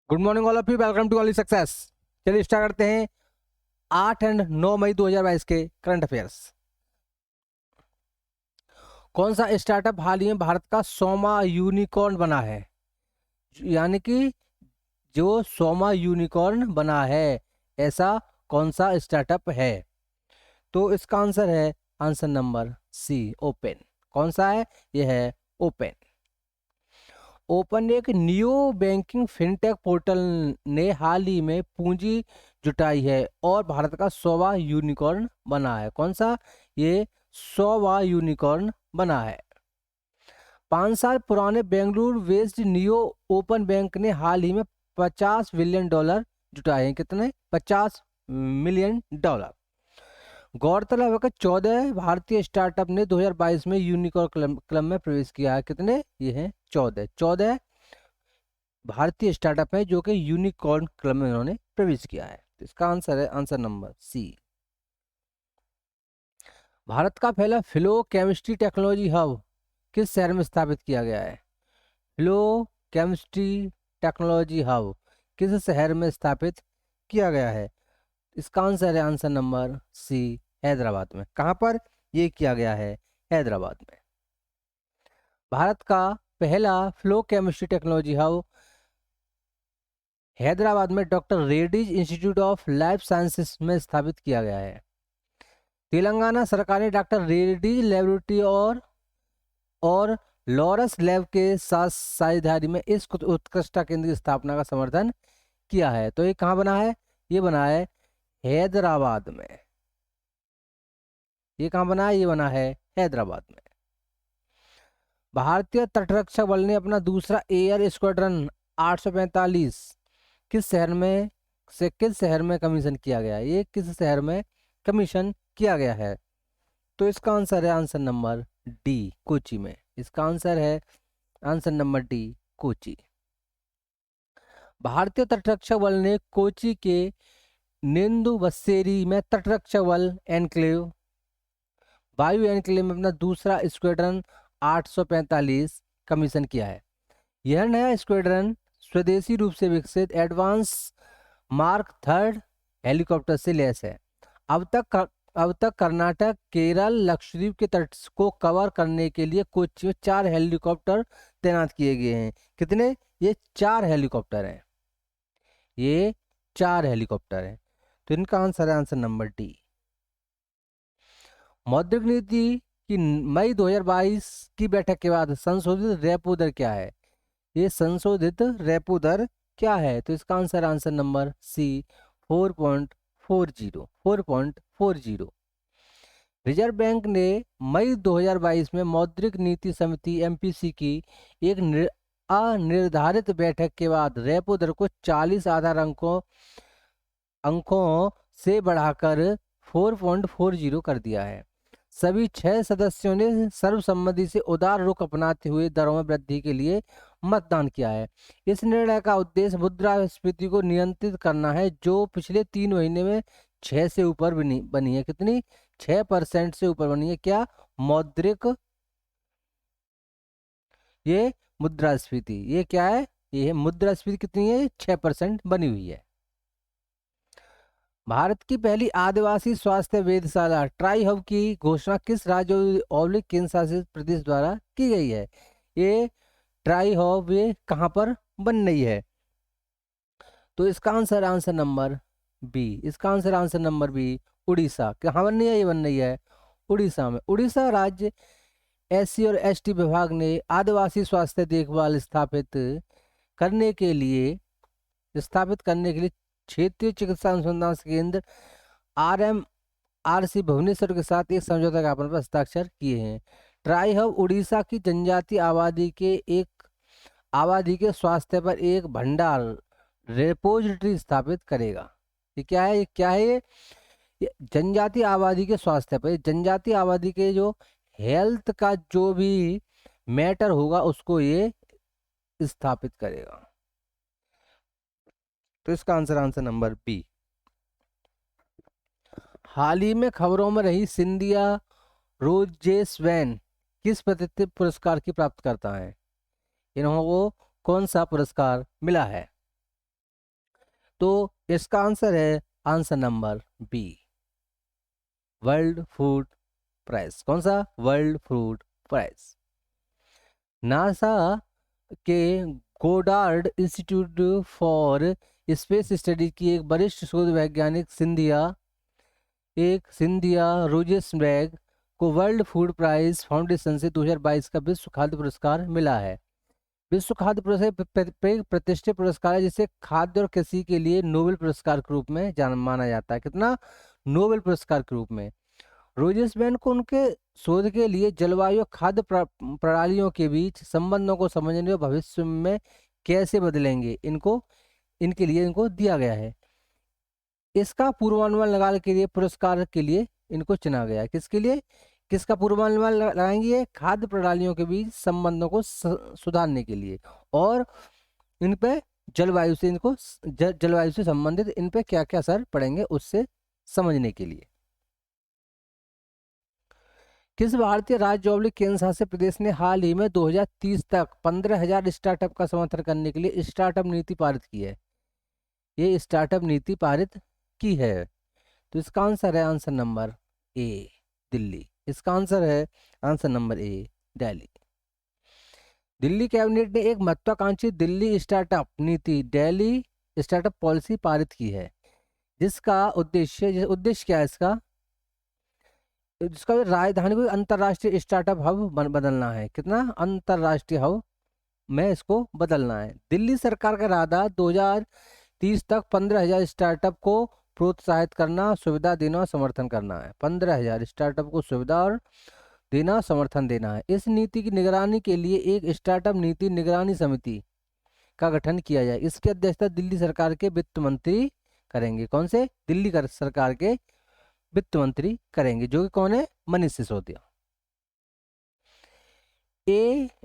Good morning all of you, welcome to only success. चलिए start करते हैं 8 और 9 मई 2022 के करंट अफेयर्स। कौन सा स्टार्टअप हाल ही में भारत का 100वां यूनिकॉर्न बना है? यानी कि जो 100वां यूनिकॉर्न बना है, ऐसा कौन सा स्टार्टअप है? तो इसका आंसर है आंसर नंबर सी, ओपन। कौन सा है? यह है ओपन। ओपन एक नियो बैंकिंग फिनटेक पोर्टल ने हाल ही में पूंजी जुटाई है और भारत का 100वां यूनिकॉर्न बना है। कौन सा? ये 100वां यूनिकॉर्न बना है। 5 साल पुराने Bengaluru based neo open bank ने हाल ही में $50 बिलियन जुटाए हैं। कितने? $50 मिलियन। गौरतलब है कि 14 भारतीय स्टार्टअप ने 2022 में यूनिकॉर्न क्लब में प्रवेश किया है। कितने? ये हैं 14 भारतीय स्टार्टअप है जो कि यूनिकॉर्न क्लब में उन्होंने प्रवेश किया है। तो इसका आंसर है आंसर नंबर सी। भारत का पहला फ्लो केमिस्ट्री टेक्नोलॉजी हब किस शहर में स्थापित किया गया है? फ्लो केमिस्ट्री टेक्नोलॉजी हब किस शहर में स्थापित किया गया है? इसका आंसर है आंसर नंबर सी, हैदराबाद में। कहाँ पर ये किया गया है? हैदराबाद में। भारत का पहला flow chemistry technology hub Hyderabad में doctor Reddy's institute of life sciences में स्थापित किया गया है। तेलंगाना सरकार ने डॉक्टर रेड्डीज लेबोरेटरी और लॉरस लैब के साथ साझेदारी में इस उत्कृष्टता केंद्र की स्थापना का समर्थन किया है। तो ये कहाँ बना है? ये बना है हैदराबाद में। ये कहाँ बना है? ये बना है हैदराबाद में। भारतीय तटरक्षक बल ने अपना दूसरा एयर स्क्वाड्रन 845 किस शहर में कमीशन किया गया है? ये किस शहर में कमीशन किया गया है? तो इसका आंसर है आंसर नंबर डी, कोची में। इसका आंसर है आंसर नंबर डी, कोची। भारतीय तटरक्षक बल ने कोची के नेंदु बसेरी में तटरक्षक बल एनक्लेव वायु एनक्लेव में अपना दूसरा स्क्वाड्रन 845 कमीशन किया है। यह नया स्क्वाड्रन स्वदेशी रूप से विकसित एडवांस मार्क थर्ड हेलीकॉप्टर से लैस है। अब तक कर्नाटक, केरल, लक्षद्वीप के तट को कवर करने के लिए कोच्चि में 4 हेलीकॉप्टर तैनात किए गए हैं। कितने? ये 4 हेलीकॉप्टर हैं। ये 4 हेलीकॉप्टर हैं। तो इनका आंसर है आंसर नंबर डी। मौद्रिक नीति की मई 2022 की बैठक के बाद संशोधित रेपो दर क्या है? ये संशोधित रेपो दर क्या है? तो इसका answer answer number C, 4.40। Reserve bank ने मई 2022 में मौद्रिक नीति समिति एमपीसी की एक अनिर्धारित बैठक के बाद रेपो दर को 40 आधार अंकों से बढ़ाकर 4.40 कर दिया है। सभी 6 सदस्यों ने सर्वसम्मति से उदार रुख अपनाते हुए दरों में वृद्धि के लिए मतदान किया है। इस निर्णय का उद्देश्य मुद्रास्फीति को नियंत्रित करना है, जो पिछले 3 महीने में 6 से ऊपर बनी है। कितनी? 6% से ऊपर बनी है। क्या? मौद्रिक, ये मुद्रास्फीति। ये क्या है? ये मुद्रास्फीति कितनी है? 6% बनी हुई है। भारत की पहली आदिवासी स्वास्थ्य वेधशाला ट्राई हब की घोषणा किस राज्य और केंद्र शासित प्रदेश द्वारा की गई है? ये ट्राई हब ये कहाँ पर बन रही है? तो इसका आंसर आंसर नंबर बी। इसका answer answer number B, Orissa. कहाँ बन रही है? ये बन रही है उड़ीसा में। उड़ीसा राज्य एससी और एसटी विभाग ने आदिवासी स्वास्थ्य देखभाल स्थापित करने के लिए क्षेत्रीय चिकित्सा अनुसंधान केंद्र RMRC भुवनेश्वर के साथ एक समझौता ज्ञापन पर हस्ताक्षर किए हैं। ट्राई हब उड़ीसा की जनजातीय आबादी के स्वास्थ्य पर एक भंडार रेपोजिटरी स्थापित करेगा। ये क्या है? ये क्या है? ये जनजातीय आबादी के स्वास्थ्य पर, जनजातीय आबादी के जो हेल्थ का जो भी मैटर होगा उसको ये स्थापित करेगा। तो इसका आंसर आंसर नंबर बी। हाल ही में खबरों में रही सिंधिया रोजेसवैन किस प्रतिष्ठित पुरस्कार की प्राप्त करता है? इन्हों को कौन सा पुरस्कार मिला है? तो इसका आंसर है answer number B, world food price. कौन सा? World food price. नासा के Goddard Institute for Space Study की एक वरिष्ठ शोध वैज्ञानिक सिंधिया रोजेसबर्ग को वर्ल्ड फूड प्राइज फाउंडेशन से 2022 का विश्व खाद्य पुरस्कार मिला है। विश्व खाद्य पुरस्कार एक प्रतिष्ठित पुरस्कार है जिसे खाद्य और कृषि के लिए नोबेल पुरस्कार के रूप में माना जाता है। कितना? नोबेल पुरस्कार के रूप में। रोजेसबर्ग को उनके शोध के लिए जलवायु और खाद्य प्रणालियों के बीच संबंधों को समझने और भविष्य में कैसे बदलेंगे इनके लिए इनको दिया गया है। इसका पूर्वानुमान लगाने के लिए पुरस्कार के लिए इनको चुना गया है। किसके लिए? किसका पूर्वानुमान लगाएंगे? खाद्य प्रणालियों के बीच संबंधों को सुधारने के लिए और इन पे जलवायु से संबंधित इन पे क्या क्या असर पड़ेंगे उससे समझने के लिए। किस भारतीय राज्य और केंद्र शासित प्रदेश ने हाल ही में 2030 तक 15,000 स्टार्टअप का समर्थन करने के लिए स्टार्टअप नीति पारित की है? ये स्टार्टअप नीति पारित की है। तो इसका आंसर है आंसर नंबर ए, दिल्ली। इसका आंसर है आंसर नंबर ए, दिल्ली। दिल्ली कैबिनेट ने एक महत्वाकांक्षी दिल्ली स्टार्टअप नीति, दिल्ली स्टार्टअप पॉलिसी पारित की है जिसका उद्देश्य क्या है जिसका राजधानी को अंतर्राष्ट्रीय स्टार्टअप हब बदलना है। कितना? अंतर्राष्ट्रीय हब में इसको बदलना है। दिल्ली सरकार का इरादा 2030 तक 15,000 स्टार्टअप को प्रोत्साहित करना, सुविधा देना और समर्थन करना है। 15,000 स्टार्टअप को सुविधा और देना, समर्थन देना है। इस नीति की निगरानी के लिए एक स्टार्टअप नीति निगरानी समिति का गठन किया जाए। इसकी अध्यक्षता दिल्ली सरकार के वित्त मंत्री करेंगे। कौन से? दिल्ली सरकार के वित्त मंत्री करेंगे, जो कि कौन है? Manish Sisodia.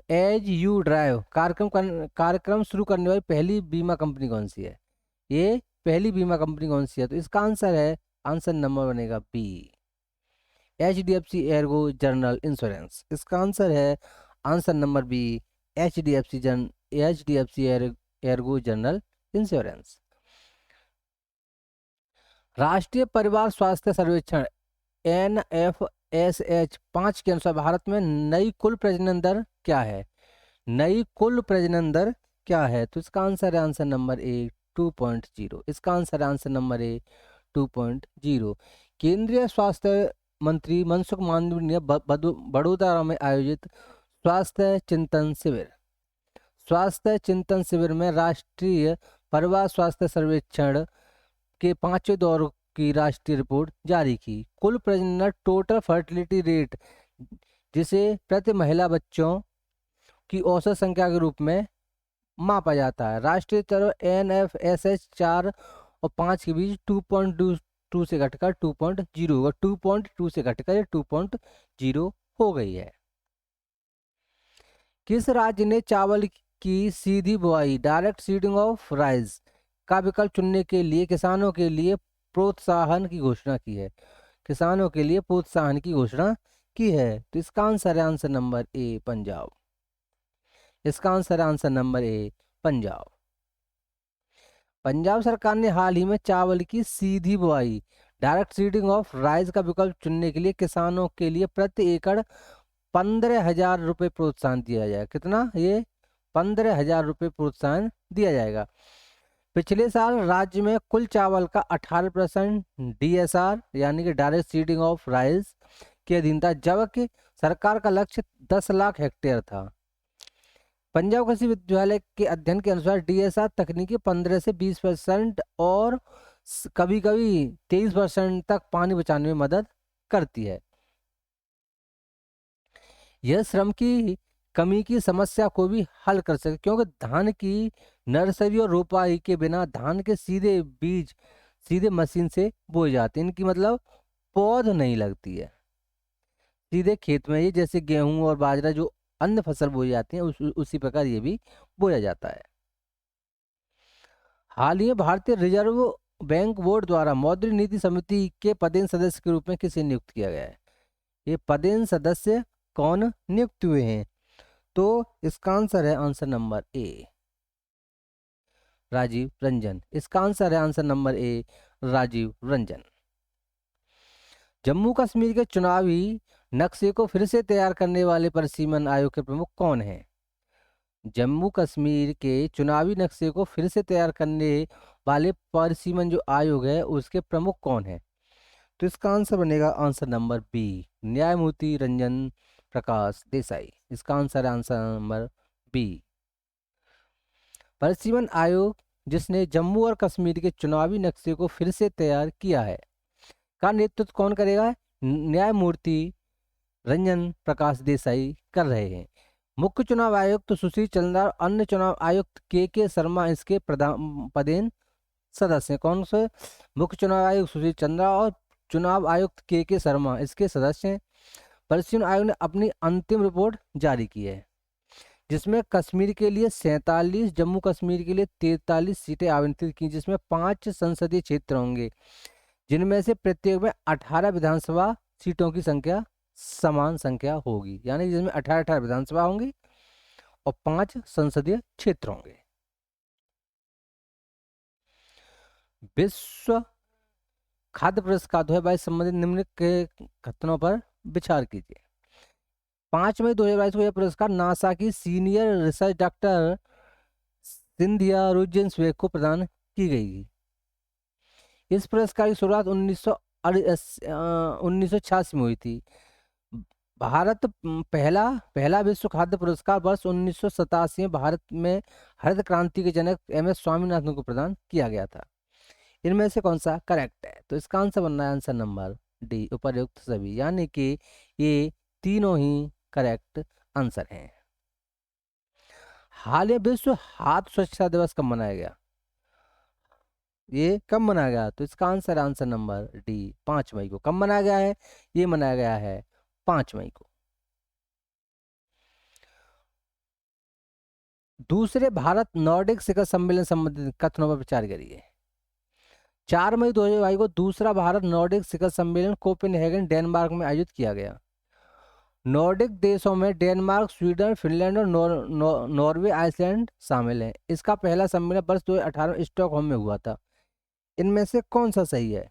As you drive कार्यक्रम शुरू करने वाली पहली बीमा कंपनी कौन सी है? ये पहली बीमा कंपनी कौन सी है? तो इसका आंसर है आंसर नंबर बनेगा B, HDFC Ergo general insurance. इसका आंसर है answer number B, HDFC Ergo general insurance. राष्ट्रीय परिवार स्वास्थ्य सर्वेक्षण NFSH 5 के अनुसार भारत में नई कुल प्रजनन दर क्या है? नई कुल प्रजनन दर क्या है? तो इसका आंसर है आंसर नंबर ए, 2.0। इसका आंसर है आंसर नंबर ए, 2.0। केंद्रीय स्वास्थ्य मंत्री मनसुख मांडविया ने बड़ोदरा में आयोजित स्वास्थ्य चिंतन शिविर में राष्ट्रीय परिवार स्वास्थ्य सर्वेक्षण के 5वें दौर की राष्ट्रीय रिपोर्ट जारी की। कुल प्रजनन, टोटल फर्टिलिटी रेट, जिसे प्रति महिला बच्चों की औसत संख्या के रूप में मापा जाता है। राष्ट्रीय स्तर NFSH 4 और 5 के बीच 2.2 से घटकर 2.0 होगा। 2.2 से घटकर 2.0 हो गई है। किस राज्य ने चावल की सीधी बुआई, डायरेक्ट सीडिंग ऑफ राइस का विकल्प चुनने के लिए किसानों के लिए प्रोत्साहन की घोषणा की है? किसानों के लिए प्रोत्साहन की घोषणा की है। तो इसका आंसर है आंसर नंबर ए, पंजाब। इसका आंसर है आंसर नंबर ए, पंजाब। पंजाब सरकार ने हाल ही में चावल की सीधी बुआई, डायरेक्ट सीडिंग ऑफ राइस का विकल्प चुनने के लिए किसानों के लिए प्रति एकड़ 15,000 रुपये प्रोत्साहन दिया जाएगा। कितना? ये 15,000 रुपये प्रोत्साहन दिया जाएगा। पिछले साल राज्य में कुल चावल का 18% DSR यानी कि डायरेक्ट सीडिंग ऑफ राइस के अधीन था, जबकि सरकार का लक्ष्य 10 लाख हेक्टेयर था। पंजाब कृषि विश्वविद्यालय के अध्ययन के अनुसार DSR तकनीकी 15 से 20% और कभी कभी 23% तक पानी बचाने में मदद करती है। यह श्रम की कमी की समस्या को भी हल कर सके, क्योंकि धान की नर्सरी और रोपाई के बिना धान के सीधे बीज सीधे मशीन से बोए जाते हैं। इनकी मतलब पौध नहीं लगती है सीधे खेत में, ये जैसे गेहूं और बाजरा जो अन्य फसल बोई जाती है उसी प्रकार ये भी बोया जाता है। हाल ही में भारतीय रिजर्व बैंक बोर्ड द्वारा मौद्रिक नीति समिति के पदेन सदस्य के रूप में किसे नियुक्त किया गया है? ये पदेन सदस्य कौन नियुक्त हुए हैं? तो इसका आंसर है answer number A, Rajiv Ranjan. इसका आंसर है answer number A, Rajiv Ranjan. Jammu Kashmir के चुनावी नक्शे को फिर से तैयार करने वाले परिसीमन आयोग के प्रमुख कौन हैं? जम्मू कश्मीर के चुनावी नक्शे को फिर से तैयार करने वाले परिसीमन जो आयोग है उसके प्रमुख कौन है? तो इसका आंसर बनेगा आंसर नंबर बी, न्यायमूर्ति रंजन प्रकाश देसाई। इसका आंसर है आंसर नंबर बी। परिसीमन आयोग जिसने जम्मू और कश्मीर के चुनावी नक्शे को फिर से तैयार किया है का नेतृत्व कौन करेगा? न्यायमूर्ति रंजन प्रकाश देसाई कर रहे हैं। मुख्य चुनाव आयुक्त सुशील चंद्रा और अन्य चुनाव आयुक्त के शर्मा इसके प्रधान पदेन सदस्य हैं। कौन से? मुख्य चुनाव आयुक्त सुशील चंद्रा और चुनाव आयुक्त के शर्मा इसके सदस्य हैं। परिसीमन आयोग ने अपनी अंतिम रिपोर्ट जारी की है जिसमें कश्मीर के लिए 47, जम्मू कश्मीर के लिए 43 सीटें आवंटित की, जिसमें 5 संसदीय क्षेत्र होंगे जिनमें से प्रत्येक में 18 विधानसभा सीटों की संख्या समान संख्या होगी, यानी जिसमें 18 विधानसभा होंगी और 5 संसदीय क्षेत्र होंगे। विश्व खाद्य पुरस्कार 2022 संबंधित निम्न के कथनों पर विचार कीजिए। 5 मई 2022 को यह पुरस्कार नासा की सीनियर रिसर्च डॉक्टर सिंधिया रोजेंसवेग को प्रदान की गई। इस पुरस्कार की शुरुआत 1986 में हुई थी। भारत पहला विश्व खाद्य पुरस्कार वर्ष 1987 में भारत में हरित क्रांति के जनक MS स्वामीनाथन को प्रदान किया गया था। इनमें से कौन सा करेक्ट है? तो इसका आंसर बनना है आंसर नंबर डी, उपर्युक्त सभी, यानी कि ये तीनों ही करेक्ट आंसर हैं। हालिया विश्व हाथ स्वच्छता दिवस कब मनाया गया? ये कब मनाया गया? तो इसका आंसर आंसर नंबर डी, 5 मई को। कब मनाया गया है? ये मनाया गया है 5 मई को। दूसरे भारत नॉर्डिक शिखर सम्मेलन संबंधित कथनों पर विचार करिए। 4 मई 2022 को दूसरा भारत नॉर्डिक शिखर सम्मेलन कोपेनहेगन डेनमार्क में आयोजित किया गया। नॉर्डिक देशों में डेनमार्क, स्वीडन, फिनलैंड और नॉर्वे, आइसलैंड शामिल हैं। इसका पहला सम्मेलन वर्ष 2018 में स्टॉकहोम में हुआ था। इनमें से कौन सा सही है?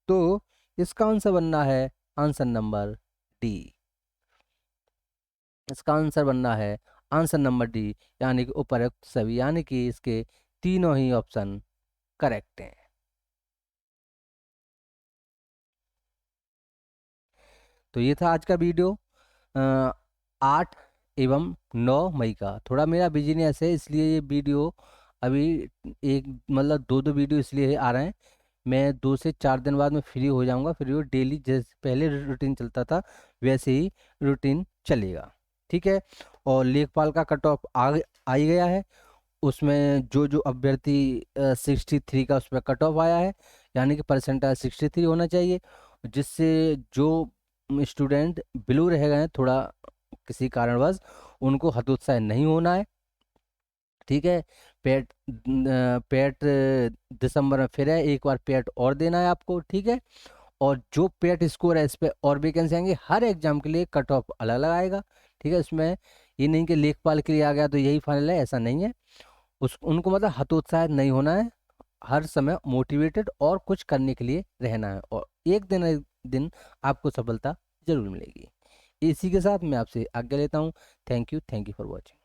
तो इसका आंसर बनना है आंसर नंबर डी। इसका आंसर बनना है आंसर नंबर डी, यानी कि उपरोक्त सभी, यानी कि इसके तीनों ही ऑप्शन करेक्ट हैं। तो ये था आज का वीडियो 8 एवं 9 मई का। थोड़ा मेरा बिजीनेस है इसलिए ये वीडियो अभी एक मतलब दो वीडियो इसलिए आ रहे हैं। मैं 2 से 4 दिन बाद मैं फ्री हो जाऊंगा, फिर वो डेली जैसे पहले रूटीन चलता था वैसे ही रूटीन चलेगा, ठीक है। और लेखपाल का कट ऑफ आ ही गया है। उसमें जो अभ्यर्थी 63 का उस पर कट ऑफ आया है, यानी कि परसेंटाइज 63 होना चाहिए, जिससे जो स्टूडेंट बिलो रह गए हैं थोड़ा किसी कारणवश, उनको हतोत्साह नहीं होना है, ठीक है। पेट पेट दिसंबर में फिर है, एक बार पेट और देना है आपको, ठीक है। और जो पेट स्कोर है इस पे और वैकेंसी आएंगे, हर एग्जाम के लिए कट ऑफ अलग अलग आएगा, ठीक है। इसमें ये नहीं कि लेखपाल के लिए आ गया तो यही फाइनल है, ऐसा नहीं है। उनको मतलब हतोत्साहित नहीं होना है, हर समय मोटिवेटेड और कुछ करने के लिए रहना है, और एक दिन आपको सफलता जरूर मिलेगी। इसी के साथ मैं आपसे आज्ञा लेता हूँ। Thank you for watching.